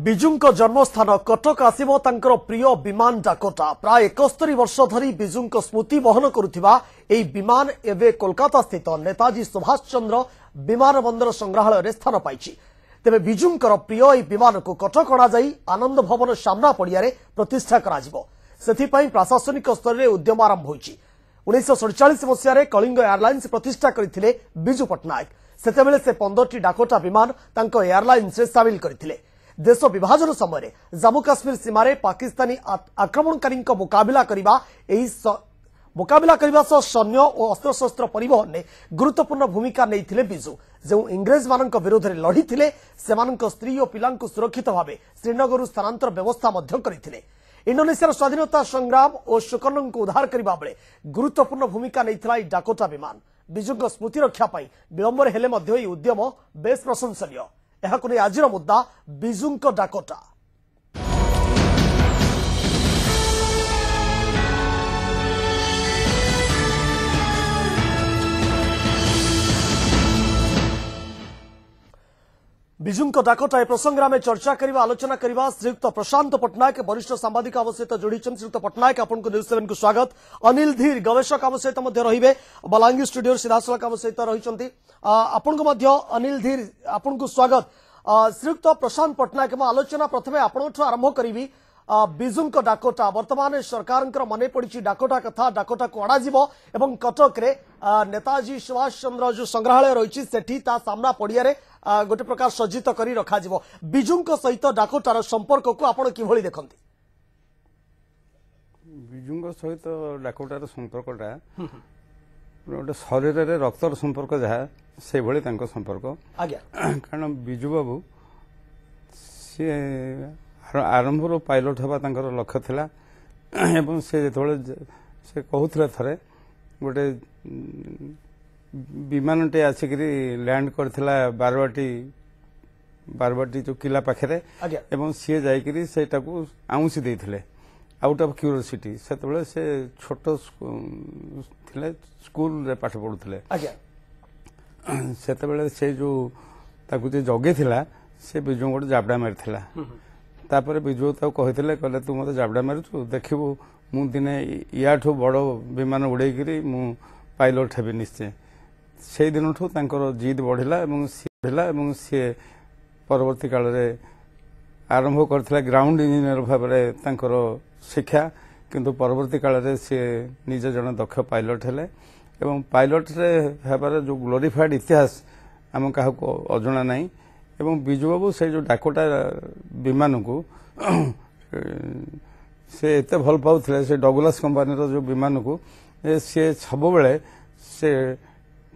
ବିଜୁଙ୍କ ଜନ୍ମସ୍ଥାନ କଟକ ଆସିବ ତାଙ୍କର ପ୍ରିୟ ବିମାନ ଡାକୋଟା। ପ୍ରାୟ 71 ବର୍ଷ ଧରି ବିଜୁଙ୍କ ସ୍ମୃତି ବହନ କରୁଥିବା ଏହି ବିମାନ ଏବେ କୋଲକାତା ସ୍ଥିତ ନେତାଜୀ ସୁଭାଷ ଚନ୍ଦ୍ର ବିମାନ ବନ୍ଦର ସଂଗ୍ରହାଳୟରେ ସ୍ଥାନ ପାଇଛି। ତେବେ ବିଜୁଙ୍କର ପ୍ରିୟ ଏହି ବିମାନକୁ କଟକ ଅଣାଯାଇ ଆନନ୍ଦ ଭବନ ସାମ୍ନା ପଡ଼ିଆରେ ପ୍ରତିଷ୍ଠା କରାଯିବ। ସେଥିପାଇଁ ପ୍ରଶାସନିକ ସ୍ତରରେ ଉଦ୍ୟମ ଆରମ୍ଭ ହୋଇଛି। 1947 ମସିହାରେ କଳିଙ୍ଗ ଏୟାରଲାଇନ୍ସ ପ୍ରତିଷ୍ଠା କରିଥିଲେ ବିଜୁ ପଟ୍ଟନାୟକ। ସେତେବେଳେ ସେ 15ଟି ଡାକୋଟା ବିମାନ ତାଙ୍କ ଏୟାରଲାଇନ୍ସରେ ସାମିଲ କରିଥିଲେ। देश विभाजन समय जम्मू काश्मीर सीमार पाकिस्तानी आक्रमणकारी मुकाबला करने सैन्य और अस्त्रशस्त्र परिवहन में गुरुत्वपूर्ण भूमिका नहीं बिजू जो इंग्रेज मान विरोध में लड़ी से स्त्री और पिला सुरक्षित भाव श्रीनगर स्थानांतर व्यवस्था करते। इंडोनेशिया स्वाधीनता संग्राम और सुकर्णों को उद्धार करने बेले गुरुत्वपूर्ण भूमिका नहीं डाकोटा विमान। बिजु स्मृति रक्षापी विलंबर हेले उद्यम बेस प्रशंसनीय। यहां को आज मुद्दा बिजुंक डाकोटा। बिजुंक डाकोटा प्रसंग में चर्चा करवा आलोचना करवा श्रीयुक्त प्रशांत पट्टनायक वरिष्ठ सांबादिक आम सहित जोड़ी। श्रीयुक्त पट्टनायक आपको न्यूज 7 को स्वागत। अनिल धीर गवेषक आम सहित रे बलांगीर स्टूडियो सीधासलख आम सहित रही आपको अनिल धीर आपको स्वागत। श्रीयुक्त प्रशांत पट्टनायक आलोचना प्रथम आपठ आरंभ करी बिजुंक डाकोटा वर्तमान सरकार मन पड़ी डाकोटा कथा डाकोटा को अणाजिबो एवं कटक रे नेताजी सुभाष चंद्र जो संग्रहालय रही सेठी ता सामना पड़िया रे गोटे प्रकार सज्जित करी रखा जिवो। बिजुंक सहित डाकोटार संपर्क को आपण किभଳି देखंती? बिजुंक सहित डाकोटार संपर्कटा गोटे शरीर रे रक्तर संपर्क जहाँ से भली तांको संपर्क आज्ञा कारण बिजु बाबू सी आरंभ पायलट हवा तांकर लक्ष्य थिला एवं से से कहूथिले थरे गोटे विमानटे आसिकरी लैंड करथिला बारवाटी जो किला पाखरे एवं सी जाइकरी सेटाको आउंसी देथिले आउट ऑफ क्यूरियोसिटी। सेतबेले से छोट थिले स्कूल रे पाठ पढुथिले सेतबेले से जो ताकू जे जगे थिला से बिजु गोटे जाबडा मारिथिला। तापर बिजु ताको कहिथिले कहले तू मते जाबडा मारुछु देखिबु मु दिने याठो बड़ विमान उड़ेगिरी मु पायलट हेबी निश्चय। से दिनठू तांकर जिद बढ़िला एवं सी परवर्ती काल रे आरंभ करथिला ग्राउंड इंजीनियर भाव में तांकर शिक्षा किंतु परवर्ती काल रे सी निज जन दक्ष पायलट हेले एवं पायलट रे हेबार जो ग्लोरीफाइड इतिहास आम क्या अजଣା नहीं। एवं बिजु बाबू से जो डाकोटा विमान को से एते भल पाउथिले से डगलास कंपनी जो विमान को सी सब बेले से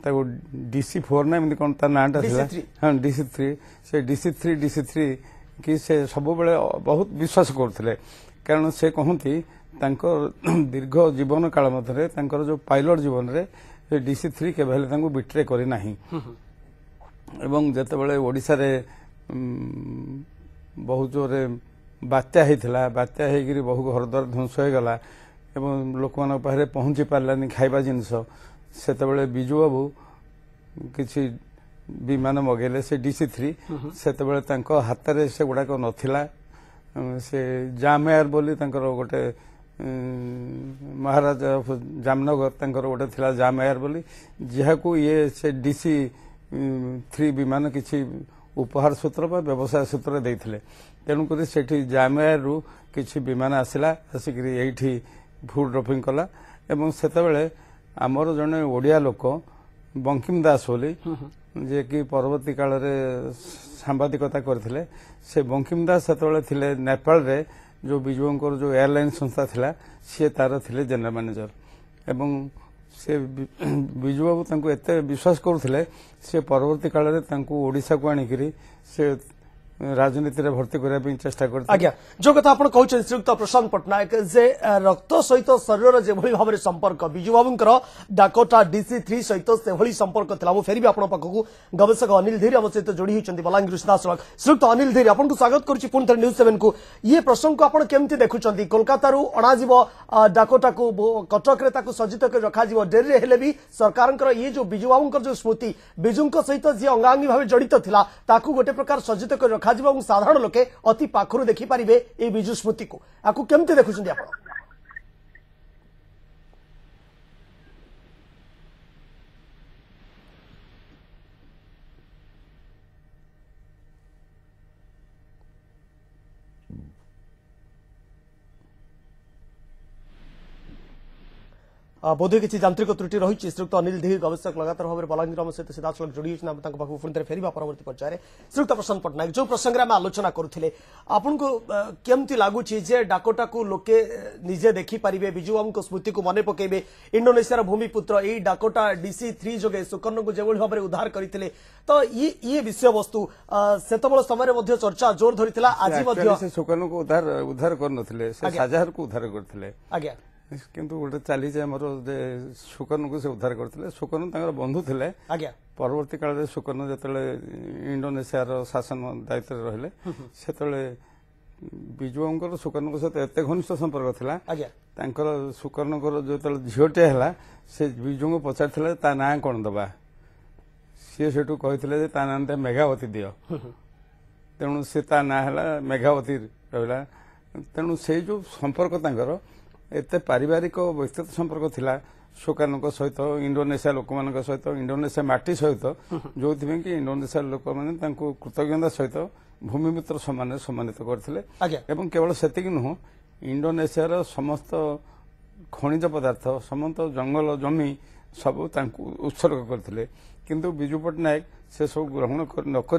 DC4 ना एमती कौन ता नाटा थिला हाँ DC3 से DC3 कि से सब बेले बहुत विश्वास करथिले कारण से कहती दीर्घ जीवन काल मध्य जो पायलट जीवन रे DC3 के बिट्रे करी नाही। एवं जेतेबेले ओडिसा रे बहुत जोरे बात्या होता बात्या होगी बहु घरद्वार ध्वंस हो गला एवं लोक मान पाखे पहुंची पारानी खाइबा जिनस सेतेबेले बिजु बाबू किसी विमान मगेले से DC3 सेतेबेले तांको हाथ रे से गुड़ाक नथिला से जाम एयर बोली तांकर गोटे महाराजा जामनगर तांकर गोटे थिला जाम एयर बोली जहाकू ये से DC3 विमान किसी उपहार सूत्र बा व्यवसाय सूत्र देथिले। तेणुक सेठी जाम एयर रु किसी विमान आसिला आसिक एठी फूड ड्रॉपिंग कला एवं सेतेबेले आमर जने ओडिया लोक बंकिम दास बोली जे कि परवर्ती काल रे सांबादिकता करथिले से बंकिम दास सेतेबेले थिले नेपाल रे जो बिजुंकर जो एयरलाइन संस्था थिला सी तार थिले जनरल मैनेजर एवं से बिजु बाबू तांको एते विश्वास करुथिले से परवर्ती काल रे तांको ओडिसा को आनिकरी से राजनीति रे भर्ती करने चेष्टा करते। आज्ञा जो कथा आपण कहउछन श्रीयुक्त प्रशांत पट्टनायक जे रक्त सहित शरीर जेभली भाव में संपर्क बिजु बाबूंकर डाकोटा DC3 सहित सेभली संपर्क थिला। मु फेरिबी आपण पाखकू गवेषक अनिल धीर हम सहित जोड़ी होचंती बलांगीर सीधासलख। श्रीयुक्त अनिल धीर आपन को स्वागत करूची पुन थर न्यूज 7 को। ये प्रसंग को आपण केमती देखुचंती? कोलकाता रु अणा जीवो डाकोटा को कटक रे ताकू सज्जित कर रखा जीवो डेरी रे हेले भी सरकारंकर ये जो बिजु बाबूंकर जो स्मृति बिजुंक सहित जे अंगांगी भाव जड़ित थिला ताकू गोटे प्रकार सज्जित कर रखा साधारण लोके अति पाखरु देखि पारिबे ए विजु स्मृति को आकु केमते देखुछन्ती आपण बोधे किसी यांत्रिक त्रुटि रही श्रीयुक्त अनिल धीर गवेषक लगातार भाव में बलांगीर आम सहित सीधासल जोड़ी पुणी फेर परवर्त पर्यायर श्रीयुक्त प्रशांत पट्टनायक जो प्रसंग में आलोचना करुले आपन को केमती लगुच डाकटा को लोके निजे देखिपारे विजु बाबू स्मृति को मन पकेबे इंडोनेशिया भूमिपुत्र यही डाकोटा DC3 जोगे सुकर्ण को जो भाव में उद्धार करते तो ये विषय वस्तु से समय चर्चा जोर धरी आज सुकर्ण को उद्धार कर को उद्धार करते आज्ञा किंतु गोटे चली सुकर्ण को से उद्धार करते सुकर्ण बंधु थे परवर्ती काल में सुकर्ण जो इंडोनेशिया शासन दायित्व रहिले से विजु सुकर्ण सहित एत घनिष्ठ संपर्क थिला सुकर्ण जो झीटे है से विजु को पचार ता ना कौन दबा सी से कहते ता ना मेघावती दियो तेणु सी ता ना है मेघावती रहा तेणु से जो संपर्क एत पारिवारिक व्यक्तिगत संपर्क थिला सुकर्ण सहित इंडोनेशिया लोक मान सहित इंडोनेशिया माटी सहित जो कि इंडोनेशिया लोक मैंने कृतज्ञता सहित भूमिपुत्र सम्मान सम्मानित करते केवल से नुह इंडोनेशिया समस्त खनिज पदार्थ समस्त जंगल जमी सब उत्सर्ग करते किंतु विजु पट्टनायक से सब ग्रहण नक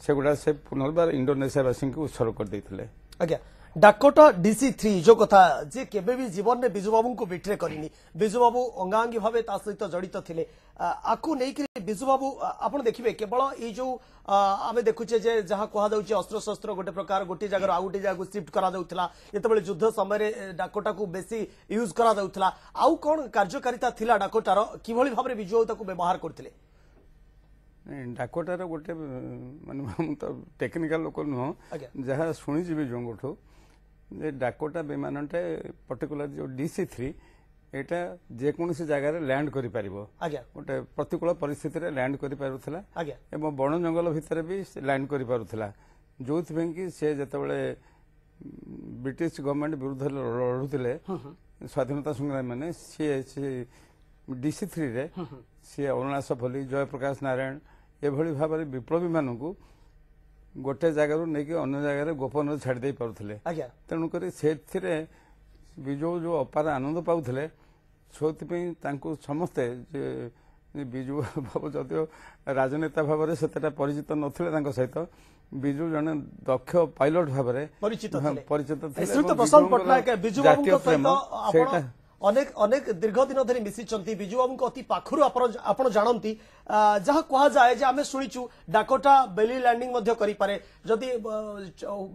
से गुड़ा से पुनर्बार इंडोनेशियावासी को उत्सर्ग करते आज्ञा डाकोटा DC3 जो कथा जे केबे भी जीवन में बिजु बाबू को बिट्रे करिनी बिजु बाबू अंगांगी भावे ता सहित जड़ित थिले आकु नै कि बिजु बाबू आपण देखिबे केवल ई जो आमे देखुचे जे जहा कहा जाउची अस्त्र शस्त्र गोटे प्रकार गोटे जगह आ गोटे जगह शिफ्ट करा जाउथला जेतेबेले युद्ध समय रे डाकोटा को बेसी यूज करा जाउथला आउ कोन कार्यकारिता थिला डाकोटार किभली भाबरे बिजु ताको व्यवहार करथिले डाकोटार गोटे माने तो टेक्निकल लोक नुह जहा सुनी जिबे जोंगठो डाकोटा विमानटे पर्टिकुलर जो DC3 एटा जेकोसी जगार लैंड कर गोटे प्रतिकूल परिस्थिति रे लैंड कर बण जंगल भितर भी लैंड कर जो कि से जितेबाला ब्रिटिश गवर्नमेंट विरुद्ध लड़ुले स्वाधीनता संग्रामी मैंने सी DC3 रे सी अरुणाश फली जयप्रकाश नारायण एभली भाव विप्लवी मानू गोटे जगार नहीं अन्य जगह गोपन छाड़ दे पारुले तेणुक से विजु जो अपार आनंद पाते समस्ते विजु बाबू जदिव राजनेता भाव से परिचित नथिले सहित विजु जने दक्ष पायलट भाव परिचित अनेक अनेक दीर्घ दिन धरी मिसी विजु बाबू अति पाखरु आपण जानती जहाँ कह जाए जे आमे सुनिचु डाकोटा बेली लैंडिंग करि पारे जदि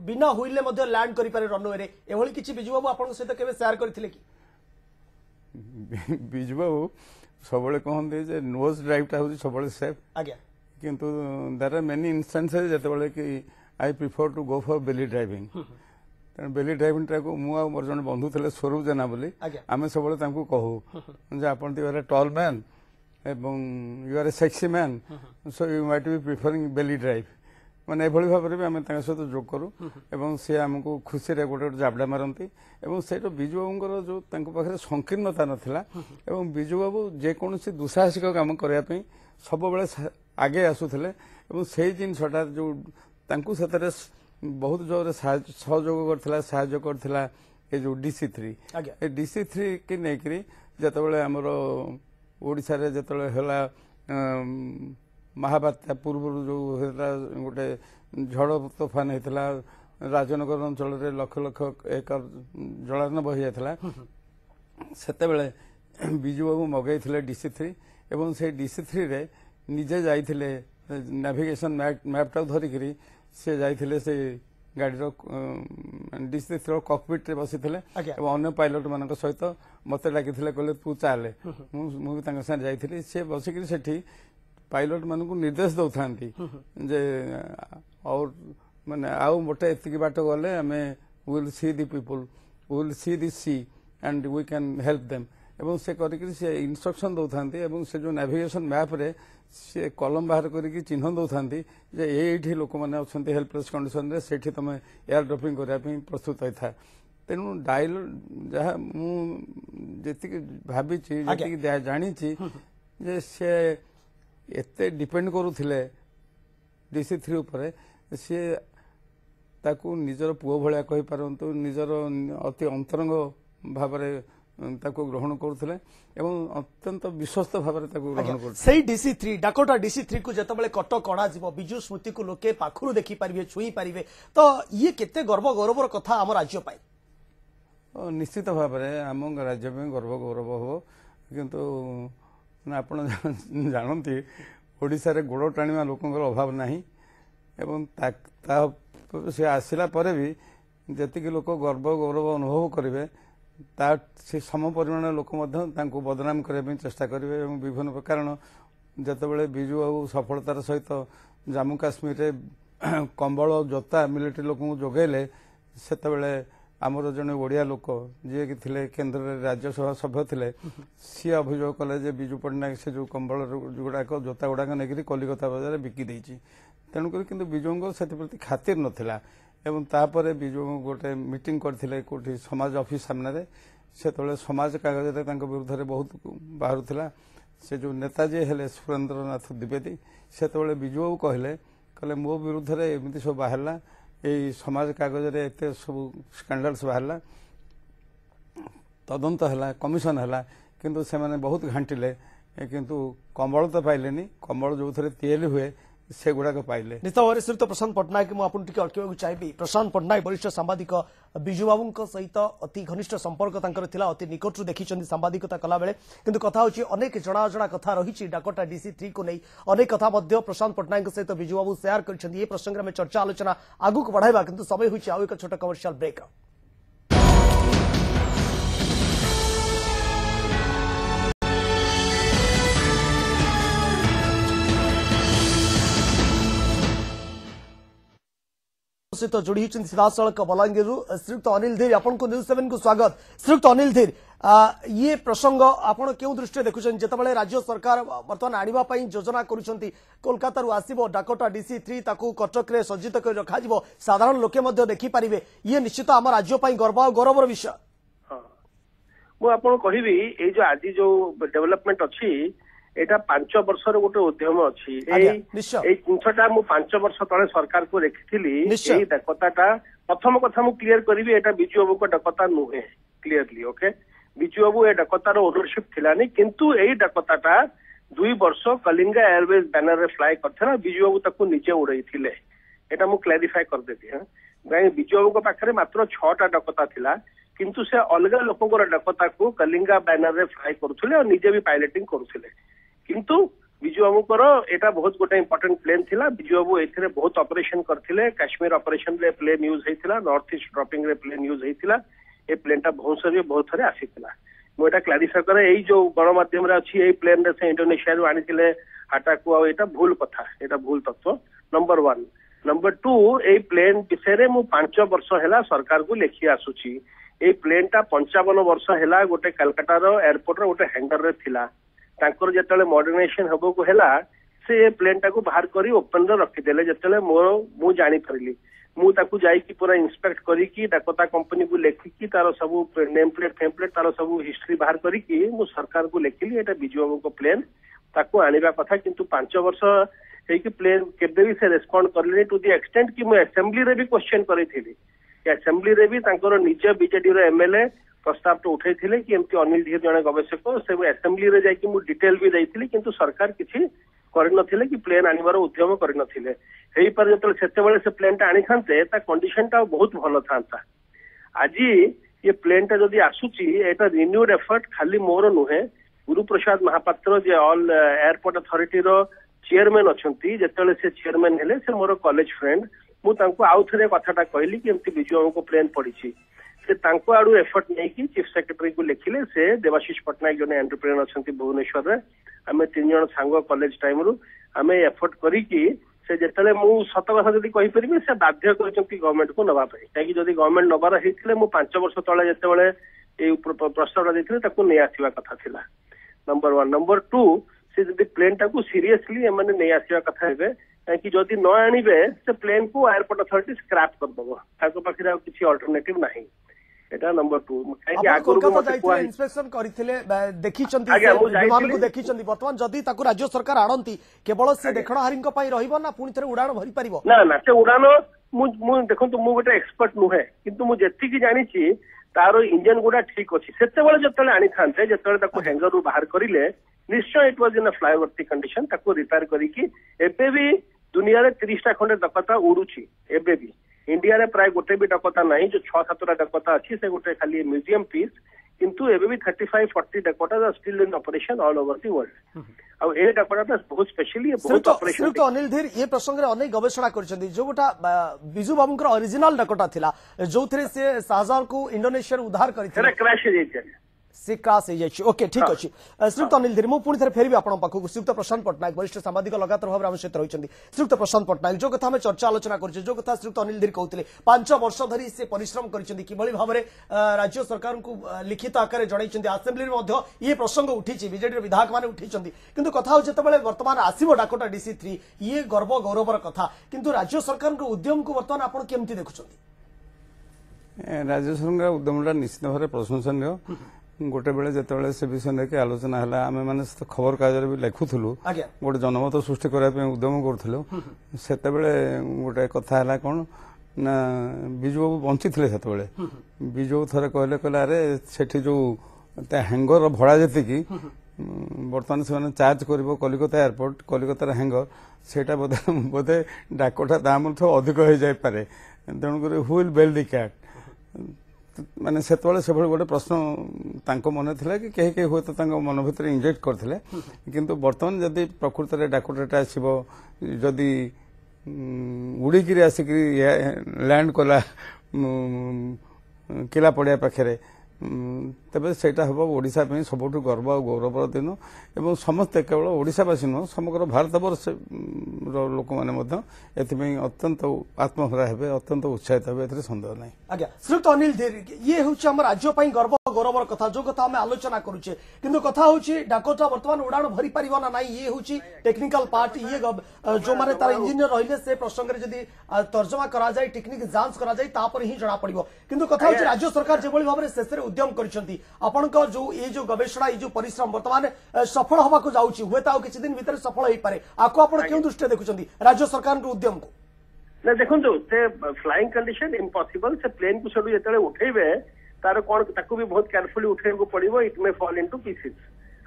बिना हुइले मध्य लैंड करि पारे रनवे रे एभली किछि विजु बाबू आपण सहित केबे शेयर करथिले कि विजु बाबू सबले कहंते जे नोज ड्राइवटा होछि सबले सेफ आज्ञा किंतु देयर आर मेनी इंस्टेंसेस जेतेबेले कि I prefer to go for बेली ड्राइविंग बेली ड्राइविंग टाइम मुझे मोर जन बंधु थे स्वरूप जेना बोली आम सब कहू जे आप tall man you are a sexy man so you might be preferring बेली ड्राइव मैंने एभली भाव में आम सहित जोग करूँ सी आमको खुशी गोटे गोटे जाबड़ा मारती से विजु बाबू जो पाखे संकीर्णता नाला विजु बाबू जेकोसी दुसाहसिक काम करने सब आगे आसुले से जिनटा जो से बहुत जोर सहयोग करता ये जो DC3 ये DC3 की नहीं जिते आमर ओडिशा रे जिते है महाबात्या पूर्व जो गोटे झड़ तोफान होता राजनगर अंचल लक्ष लक्ष एकर जलान बही जाता से विजु बाबू मगई DC3 एवं से DC3 रे निजे जाइथिले नेविगेशन मैपटा धरिकी से जाइथिले से गाड़ीर DC3 कॉकपिट रे बसी अन्य पायलट मान सहित मत डाकी कहले तू चाले मुझे जाइथिली से बसिक सेठी पायलट मान को निर्देश दौथा जे और माने आउ मोटे एतिक बाट गले आमे will see the people will see the sea and we can help them एवं से करिक से इंस्ट्रक्शन दौरान एवं से जो नेविगेशन मैप रे से कलम बाहर करके चिन्ह दौरान जे ये लोक मैंने अच्छा हेल्पलेस कंडीशन से तुम एयर ड्रपिंग करने प्रस्तुत होता है तेणु डायल जहाँ मुझे भावी जानी जे से एते डिपेंड करुले DC3 उपर सी ताकू निजर पुओ भलिया कहि पारंतु निजर अति अंतरंग भाव ग्रहण करुले एवं अत्यंत विश्वस्त भाव ग्रहण कर DC3 डाकोटा DC3 को जिते कट कड़ा विजु स्मृति को लोके पाखु देखी पारे छुई पारे तो ये केते गर्व गौरवर कथा आम राज्य निश्चित भाव आम राज्य गर्व गौरव हम किंतु आप जानती ओडिशा रे गोड़ टाणिया लोकंर अभाव नहीं एवं से आसिला परे भी जतिक लोक गर्व गौरव अनुभव करेंगे से सम परिमाण लोक बदनाम करने चेष्टा करेंगे और विभिन्न प्रकार जितेबाला विजु बाबू सफलतार सहित जम्मू काश्मीर रे कंबल जोता मिलिटारी लोक जोगेले से आमर जड़े ओडिया लोक जी कि केन्द्र राज्यसभा सभ्य थे सी अभियोग कले जे विजु पट्टनायक से जो कंबल गुड़ाक जोता गुड़ाक नहीं कलिकता बजार बिकी देती तेणुक कि विजु से प्रति खातिर नाला एवं तापर विजु गोटे मीटिंग करते कौटी समाज ऑफिस सामने से समाज कागज विरुद्ध में बहुत बाहर से जो नेताजी हेले सुरेंद्रनाथ द्विवेदी से विजु बाबू कहले मो विरुद्ध में एमती सब बाहर यही समाज कागज रे एते सब स्कैंडल्स बाहरला तदंत है कमिशन है किंतु से माने बहुत घांटिले किंतु कंबल तो पाइलेनी कंबल जो थे तैयारी हुए से गुड़ाक पाइले निश्चित भाव में श्रीयुक्त प्रशांत पट्टनायक मुझे अटक चाहिए प्रशांत पट्टनायक वरिष्ठ सांबादिक विजु बाबू सहित अति घनिष्ठ संपर्क अति निकटू देखी सांबादिकता कला बेले किंतु कथा होची अनेक जना अजଣା कथा रही डाकोटा DC3 को नहीं अनेक कथा प्रशांत पट्टनायक सहित विजु बाबू शेयर कर प्रसंग में चर्चा आलोचना आगू बढ़ाइबा किंतु समय होची आउ एक छोट कमर्शियल ब्रेक सहित जोड़ी सीधासख बलांगीर श्रीयुक्त अनिल धीर आपन को न्यूज 7 को स्वागत श्रीयुक्त अनिल धीर ये प्रसंग आपन क्यों दृष्टि देखुछन जेतबेले राज्य सरकार वर्तमान आनिबा पई योजना करूछंती कोलकाता रु आसीबो डाकोटा DC3 ताकू कटक रे सज्जित कर रखा जिवो साधारण लोके मध्ये देखि परिबे ये निश्चित आम राज्य पई गर्व गौरवर विषय मु आपन कहिबी ए जो आज जो डेवलपमेंट अछि एटा 5 वर्षर गोटे उद्यम अच्छी जिनसा मु 5 वर्ष तले सरकार को देखी डाकताटा प्रथम कथा मु क्लियर करी एटा विजु बाबू को डाकता नुहे क्लियरली ओके विजु बाबू ए डाकतार ओनरशिप थिलानी किंतु एई डाकताटा 2 वर्ष कलिंगा एयरवेज बैनर रे फ्लाई करथला विजु बाबू ताकू नीचे उड़ाई थिले एटा मु क्लैरिफाई कर देती हां गाय विजु बाबू को पाखरे मात्र 6टा डाकता थिला किंतु से अलग लोकंकर डाकता को कलिंगा बैनर रे फ्लाई करूथले और निजे भी पायलटिंग करूथले किंतु विजु बाबूकर एटा बहुत गोटे इंपोर्टेंट प्लेन थिला विजु बाबू एथिरे बहुत ऑपरेशन करथिले काश्मीर ऑपरेशन रे प्लेन यूज हेतिला नॉर्थ ईस्ट ड्रॉपिंग रे प्लेन यूज हेतिला ए प्लेनटा भुवनेश्वर रे बहुत थरे आसीतिला मो एटा क्लैरिफाई करे एई जो गणमाध्यम रे अछि एई प्लेन रे से इंडोनेशिया रु आनिथिले हाटाकू आ एटा भूल कथा एटा भूल तत्व नंबर 1 नंबर 2 एई प्लेन विषय रे मु 5 वर्ष हेला सरकार को लेखि आसुची एई प्लेनटा 55 वर्ष हेला गोटे कलकत्ता रो एयरपोर्ट रो गोटे हैंगर रे थिला तांकर जेतले मॉडर्नाइजेशन हबो को हेला से प्लेन टाको बाहर करी ओपन रे रखि देले जेतले मु जानि परली मु ताकू जाई की पूरा इंस्पेक्ट करी की डाकोटा कंपनी को लेखि की तारो सब नेम प्लेट टेम्पलेट तारो सब हिस्ट्री बाहर करी की मु सरकार को लेखिली एटा विजु बाबू को प्लेन ताकू आनिबा कथा किंतु 5 वर्ष हे की प्लेन केबे भी से रेस्पोंड करले टू द एक्सटेंट की मु असेंबली रे भी क्वेश्चन करिथिली असेंबली रे भी तांकर निज बीजेडी रो एमएलए प्रस्ताव तो उठे थे कि एमती अनिल धीर जड़े गवेषक से असेंबली रे जाकि मु डिटेल भी देइथिली किंतु सरकार किछि करनथिले कि प्लेन आनिबार उद्यम करनथिले हेई पर जतले सेतेबेले से प्लेन टा आनी थांते ता कंडीशन टा बहुत भलो थांता आज ये प्लेन टा जदी आसुची एटा रिन्यूड एफर्ट खाली मोर नुहे गुरु प्रसाद महापात्र जे ऑल एयरपोर्ट अथॉरिटी रो चेयरमैन अछंती जेतले से चेयरमैन हेले से मोर कॉलेज फ्रेंड मु तांको आउ थरे कथाटा कहली कि एमती विजु बाबू को प्लेन पड़ीची से तांको आडू एफर्ट नहीं की चीफ सेक्रेटरी को लिखिले से देवाशीष पट्टनायक जने एंटरप्रेन्योर अछंती भुवनेश्वर रे आमे 3 जण सांग कॉलेज टाइम रु आमे एफर्ट करी की से जेतले मु सत कथा जदी कहि परिबे से बाध्य करचंती गवर्नमेंट को नबा पई काकी जदी गवर्नमेंट नबार हेतिले मु 5 वर्ष तळे जेतेबेले ये प्रस्ताव देते नहीं आसवा कथा थिला नंबर 1 नंबर 2 से जब प्लेन टाको सीरियसली एमाने नहीं आसवा कथा हेबे कि जदि न आनिबे से प्लेन को एयरपोर्ट अथॉरिटी स्क्रैप कर दबो ताको पाखरे किछि अल्टरनेटिव नाही एटा नंबर 2 काहे आगु को इंस्पेक्शन करिथिले देखिचंती विमान को देखिचंती वर्तमान जदि ताको राज्य सरकार आनंती केवल से देखणहारी पई रहिबो ना पुनी थरे उड़ान भरी परिबो ना ना से उड़ान मु देखंतु मु गोटे एक्सपर्ट नुहे किंतु मु जेति की जानि छी तारो इंजन गुडा ठीक अछि सेते बेले जतले आनी थांते जतले ताको हैंगर रु बाहर करिले निश्चय it was in a flyover condition ताको रिपेयर करी कि एबे भी दुनिया रे 30 टा खंडे डकता उड़ुची एबे भी इंडिया रे प्राय गोटे भी डकता नहीं जो 6-7 टा डकता अछि से गोटे खाली म्यूजियम पीस किंतु एबे भी 35-40 Dakota still in operation all over the world अब ए डकता बहुत स्पेशली बहुत ऑपरेशन तो अनिल धीर ये प्रसंग रे अनेक गवेषणा करछंती जो गोटा बिजू बाबूंकर ओरिजिनल डकटा थिला जो थरे से शाहजहां को इंडोनेशिया रे उद्धार करिथिले क्रैश हो जाय से क्रास हो जाए ओके ठीक अच्छे श्रीयुक्त अनिल धीर मुझे थे फेरबी आप श्रीयुक्त प्रशांत पट्टनायक वरिष्ठ सांबादिक लगातार भाव आम सहित रही श्रीयुक्त प्रशांत पट्टनायक जो कथा चर्चा आलोचना कर जो कथा श्रीयुक्त अनिल धीर कहते 5 वर्ष धरी से परिश्रम कर भाव में राज्य सरकार को लिखित आकार जन आसेम्बली ये प्रसंग उठी बीजेडी विधायक मैंने उठी कि कथा जो बर्तमान आसो डाकोटा DC3 ये गर्व गौरवर कथा किंतु राज्य सरकार उद्यम को बर्तमान आप केमती देखुं राज्य सरकार उद्यमटा निश्चित भाव प्रशंसनीय गोटे बेले जिते से विषय लेकिन आलोचना है आम मैंने खबर कागज भी लिखुलु गोटे जनमत सृष्टि करने उद्यम करूँ से गोटे कथा है कौन ना बिजू बाबू बंची थे से बिजू बाबू थे कहले अरे सेठी जो हैंगर भड़ा जी बर्तमान से चार्ज कर कलिकता एयरपोर्ट कलिकतार हैंगर से बोधे बोधे डाकोटा दाम अधिक हो जापे तेणुक who will bell the cat माने से गोटे प्रश्न मन था कि कहीं कहीं हुए तो मन भर इंजेक्ट करते किंतु बर्तमान जदि प्रकृत में डाकोटाटा आसो जदि उड़ीकी आसिक लैंड कला किला पड़िया पाखे तेज से हम ओडिशा सबुठ गर्व और गौरवर दिन एवं समस्ते केवल ओडिशावासी नुह समग्र भारतवर्ष लोक मैंने अत्यंत आत्महरा हे अत्यंत उत्साहित हे सन्देह ना आज्ञा श्रीयुक्त अनिल धीर ये हूँ आम राज्य गर्व गौरवर कथा जो कथा आम आलोचना करुचे किंतु कथा हूँ डाकोटा बर्तमान उड़ान भरी पार ना ना ये हूँ टेक्निकल पार्ट ये जो मैंने तार इंजीनियर रही से प्रसंग में तर्जमा करा जाए टेक्निक जांच करा जाए तापर ही जना पड़ो किंतु कथा हूँ राज्य सरकार जो भाव में शेष उद्यम कर जो ये जो गवेषणा ये जो परिश्रम बर्तमान सफल हवा को जाऊँगी हुए तो किसी दिन भीतर सफल हो पारे आपको आप क्यों दृष्टि देखुं राज्य सरकार उद्यम को ना देखो से फ्लाइंग कंडीशन इम्पॉसिबल से प्लेन को सब जो उठेबे तार कौन ताकू भी बहुत केयरफुली उठेबो पड़िबो it may fall into pieces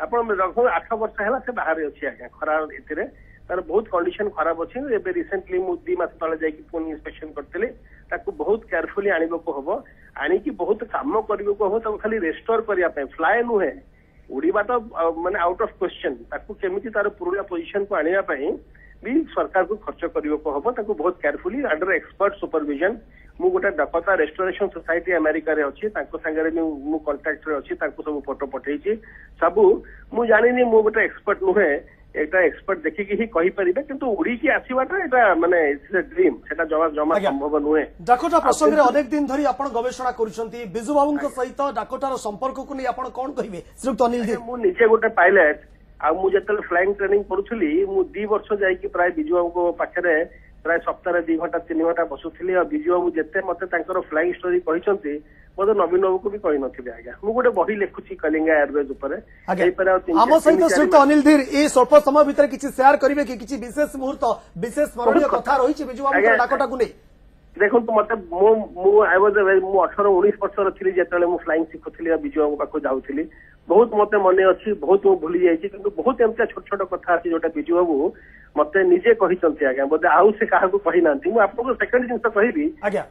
आपण रखो 8 वर्ष है से बाहर अच्छी आज्ञा खरा एथिरे तार बहुत कंडीशन खराब अच्छी एबे रिसेंटली मु 2 मास तले जाई पुनी इंस्पेक्शन करतले ताकू बहुत केयरफुली आनिबो को हबो आनी की बहुत काम करिबो को हो ताकू खाली रेस्टोर करिया पे फ्लाय नुहे उड़ीबा तो माने आउट ऑफ क्वेश्चन ताकू केमिति तार पुरुला पोजीशन को आनिया पई भी सरकार को खर्च करिबो को हबो ताकू बहुत केयरफुली अंडर एक्सपर्ट सुपरविजन मु गोटे डकता रेस्टोरेशन सोसाइटी अमेरिका रे अछि ताको संगे मु कांटेक्ट रे अछि ताको सब फोटो पठेछि सब मु जानिनी मु गोटे एक्सपर्ट नुहे एटा एक्सपर्ट देखिकी ही कहि परिबे किंतु उड़ी की आसीबाटा एटा माने इट्स अ ड्रीम सेटा जमा संभव नुहे डाकोटा प्रसंग रे अनेक दिन धरि आपण गवेषणा करूछंती बिजू बाबू के सहित डाकोटार संपर्क को नै आपण कोन कहिबे श्रीयुक्त अनिल धीर मु निजे गोटे पायलट आ मु जतल फ्लाइंग ट्रेनिंग करूछली मु 2 वर्ष जाई कि प्राय बिजू बाबू को पाखरे प्राय सप्ताह 2 घंटा 3 घंटा बसुली और बिजू बाबू जिते मत फ्लाइंग स्टोरी कहते मत नवीन बाबू को भी कही नी आज्ञा मुझे गोटे बही लिखुची कलिंगा एयरवेज आम सहित श्रीयुक्त अनिल धीर ये स्वल्प समय भितर किसी शेयर करेंगे कि किसी विशेष मुहूर्त विशेष स्मरणीय कथा रही बिजू बाबू डाकोटा को नहीं देखो मत आई वाज 18-19 वर्ष थी जो फ्लाइंग शिखुली बिजू बाबू पाक जाऊली बहुत मत मन अच्छी बहुत भूली जाइए कि बहुत एमती छोट छोट कथा अच्छी जोटा बिजू बाबू मत निजे कहते आज्ञा बोधे आउ से क्या कही ना मुझे सेकेंड जिन कहबी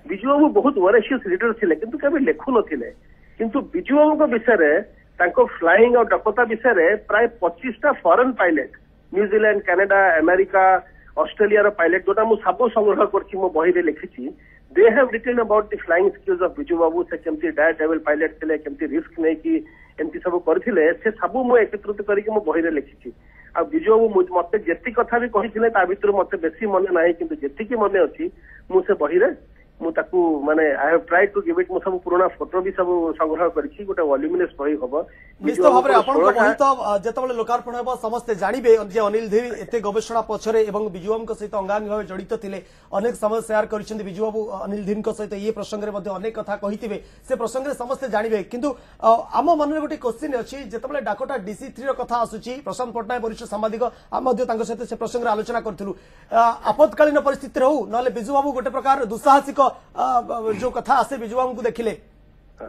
बिजू बाबू बहुत वरेशियस लीडर थे किंतु केवल लिखु नथिले किंतु बिजू बाबू विषय फ्लाइंग और डकता विषय प्राय 25टा foreign pilot New Zealand Canada America Australia pilot जोटा मुझे सब संग्रह कर बही लिखी they have written about the flying skills of Biju Babu से केमती डायर डेविल पायलट थे केमती रिस्क नहीं कि एमती सब करथिले से सब मु एकत्रित करके मो बही लिखी आ बिजू बाबू मत जेती कथा भी कही भितर मत बेसी मन ना कि जेतिकी मन अच्छी मुझे बही मुझे माने I have tried to give it मु सब पुराना फोटो भी सब संग्रह करछि गोटे वॉल्यूमिनस बही हबो निश्चित भाव में आपन बही तो जेतबले लोकार्पण हेबो समस्त जानिबे जे अनिल धीर एते गवेषणा पछरे एवं बिजुबाबू को सहित अंगांगी भाव जड़ित थिले अनेक समय शेयर करिसेंती बिजुबाबू अनिल धीर को सहित ये प्रसंग रे मध्ये अनेक कथा कहितिबे से प्रसंग रे समस्त जानिबे किंतु आम मन रे गोटे क्वेश्चन अछि जेतबले डाकोटा DC3 रो कथा आसुची प्रशांत पटनायक वरिष्ठ सांबादिक आम मध्ये तांको सहित से प्रसंग रे आलोचना करथिलु आपतकालीन परिस्थिति रहू नले बिजुबाबू गोटे प्रकार दुस्साहसिक जो कथा आसे बिजुबाबू को देखिले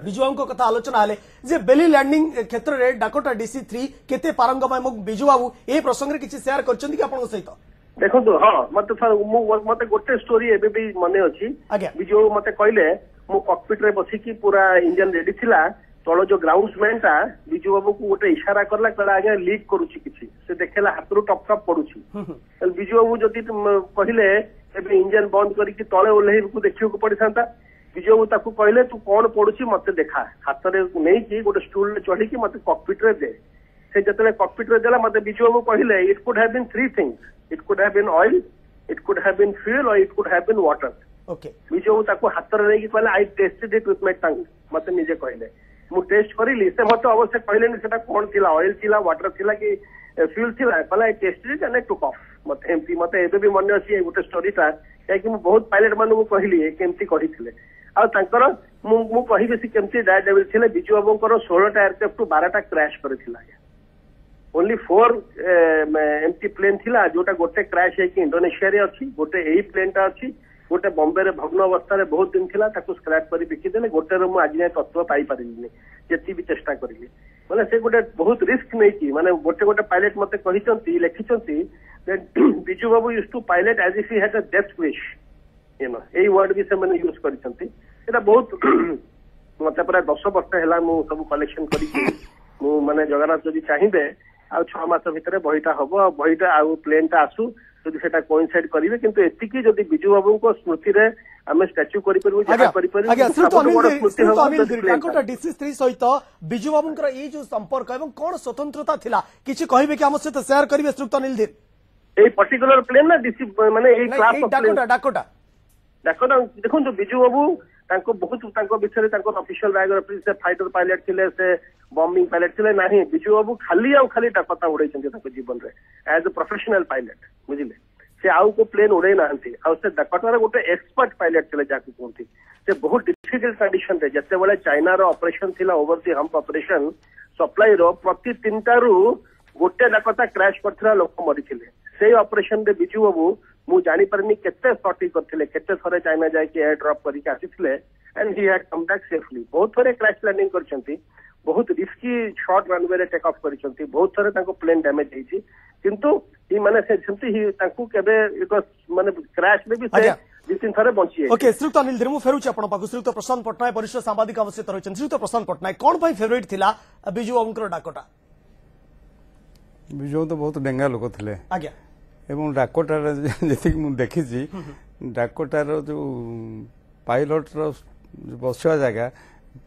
बिजुबाबू कथा आलोचना हेले जे बेली लैंडिंग क्षेत्र रे डाकोटा DC3 केते पारंगम एवं बिजुबाबू ए प्रसंग रे किछि शेयर करचंदी कि आपन सहित देखो हाँ मते गोटे स्टोरी एबे भी मने अछि बिजुबाबू मते कहले मु कॉकपिट रे बसी की पूरा इंजन रेडी थिला तळ जो ग्राउंड्समैन ता बिजुबाबू को गोटे इशारा करला कला आगे लीक करूची किछि से देखेला हातरू टप टप पडुची बिजुबाबू जदि कहले एबे इंजन बंद करके तले ओल्हे को देखियो को पड़ी थांता बिजुबाबू ताकू कहले तू कौन पडुची मते देखा हाथ रे नै की गोटे स्टूल रे चढ़ी की मते कॉकपिट रे दे से जतले कॉकपिट रे देला मते बिजुबाबू कहले it could have been three things it could have been oil it could have been fuel और it could have been water okay Bijubabu ताकू हाथ रे नै की कहले I tested it with my tongue मते निजे कहले मु टेस्ट करिली से मते अवश्य कहले नि सेटा कोन थिला ऑयल थिला वाटर थिला कि फ्यूल थिला कहला I tested it and I took off मते एमपी मते एबे भी मन अछि गोटे स्टोरी ता कि मु बहुत पायलट मानु को कहली केमती कहिथिले आ तांकर मु कहिबे से केमती डायरेक्ट लेवल थिले बिजुबाबूंकर 16 टा एयरक्राफ्ट 12 टा क्रैश करथिला ओनली 4 एमटी प्लेन थिला जोटा गोटे क्रैश है कि इंडोनेशिया रे अछि गोटे एई प्लेन टा अछि गोटे बॉम्बे रे भग्न अवस्था रे बहुत दिन थिला ताकू स्क्रैप करी बिकी देले गोटे रो मु आज नै तत्व पाई परिनी जेती भी चेष्टा करिले माने से गोटे बहुत रिस्क नै की माने गोटे गोटे पायलट मते कहिचंती लेखिचंती that Bijubabu used to pilot as if he had a death wish you know एई वर्ड भी से माने यूज करिचंती एटा बहुत मते पूरा 10 वर्ष हैला मु सब कलेक्शन करी मु माने जगन्नाथ जदि चाहिबे आ 6 मास भितरे बहिटा हबो बहिटा आ प्लेन टा आसु जदि सेटा कोइंसाइड करिवे किंतु एतिकी जदि बिजुबाबू को स्मृति रे आमे स्टैच्यू करि परबो जेटा करि परबो आगे श्रुत अनिल धीर डाकोटा DC3 सहित बिजुबाबूंकर ए जो संपर्क एवं कोन स्वतंत्रता थिला किछि कहिबे कि हम सहित शेयर करिवे श्रुत Anil Dhir a particular plane ना डीसी माने a class of Dakota Dakota Dakota देखो जो बिजुबाबू तांको बहुत तांको बिछरे तांको ऑफिशियल बायोग्राफी से फाइटर पायलट थिले से बॉम्बिंग पायलट थिले नाही बिजुबाबू खाली आ खाली डाकोटा उड़ै छन तांको जीवन रे एज अ प्रोफेशनल पायलट बुझिले से आउ को प्लेन उड़ै नाहंती आ से डाकोटा रे गोटे एक्सपर्ट पायलट थिले जाकू कोंती से बहुत डिफिकल्ट कंडीशन रे जते बेले चाइना रो ऑपरेशन थिला over the hump operation supply रो प्रति 3टा रु गोटे डाकोटा क्रैश करथिला लोक मरिथिले से ऑपरेशन रे बिजुबाबू मु जानी परनी केते सॉटी करथिले केते थरे चाइना जाय के एयर ड्रॉप करी के आसीथिले and he had come back safely बहुत थरे क्रैश लैंडिंग करछंती बहुत रिस्की शॉर्ट रनवे रे टेक ऑफ करछंती बहुत थरे ताको प्लेन डैमेज हेछि किंतु ई माने से सेमती ही ताको केबे इको माने क्रैश में भी से दि तीन थरे बंची ओके श्रुत अनिल धीर मु फेरुछि आपण पाखु श्रुत प्रशांत पटनायक वरिष्ठ सांबादिक अवस्थित रहिछन श्रुत प्रशांत पटनायक कोन भाई फेवरेट थिला बिजुबाबूंकर डाकोटा बिजु तो बहुत डेंगा लोक थिले आज्ञा एवं डाकोटार जैसे मुझे देखी डाकोटार जो पायलट बसवा जगह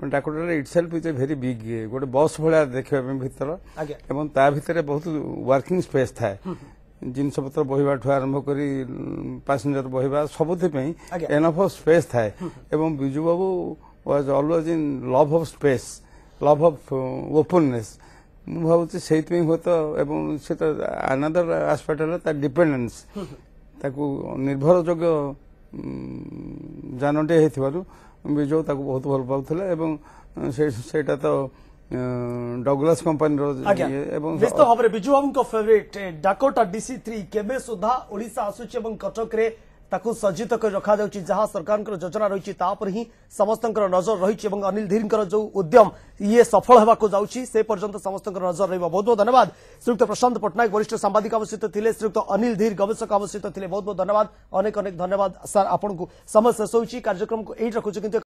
डाकोटार itself is a very big गोटे बस भाया देखा भीतर एवं ता भितर बहुत वर्किंग स्पेस थाए जिनस पत्र बहिबा ठू आरंभ कर पैसेंजर बहिबा सबुथि एनफ ऑफ स्पेस थाए एवं Bijubabu was always in love of space love of openness मु भावुची सेइतमे होतो एवं से तो अनदर एस्पेक्ट है डिपेंडेंस ताकू निर्भर जोग्य जानटे हेथिबारु बिजो ताकू बहुत भल पाउथले एवं सेटा तो डगलास कंपनी रो एवं निश्चित भाव में बिजुबाबू को फेवरेट डाकोटा DC3 केबे सुधा ओडिशा आसुची एवं कटक रे ताकू सज्जित कर रखा जाउची जहां सरकार योजना रही तापर ही समस्त नजर रही अनिल धीर जो उद्यम ये सफल होगा जाउची से पर्यंत समस्त नजर रही बहुत बहुत धन्यवाद श्रीयुक्त प्रशांत पटनायक वरिष्ठ सांबादिक अवस्थित थे श्रीयुक्त अनिल धीर गवेषक अवस्थित थे बहुत बहुत धन्यवाद अनेक अनेक धन्यवाद सर आपन को समय शेष होउची कार्यक्रम को एई रखुची किंतु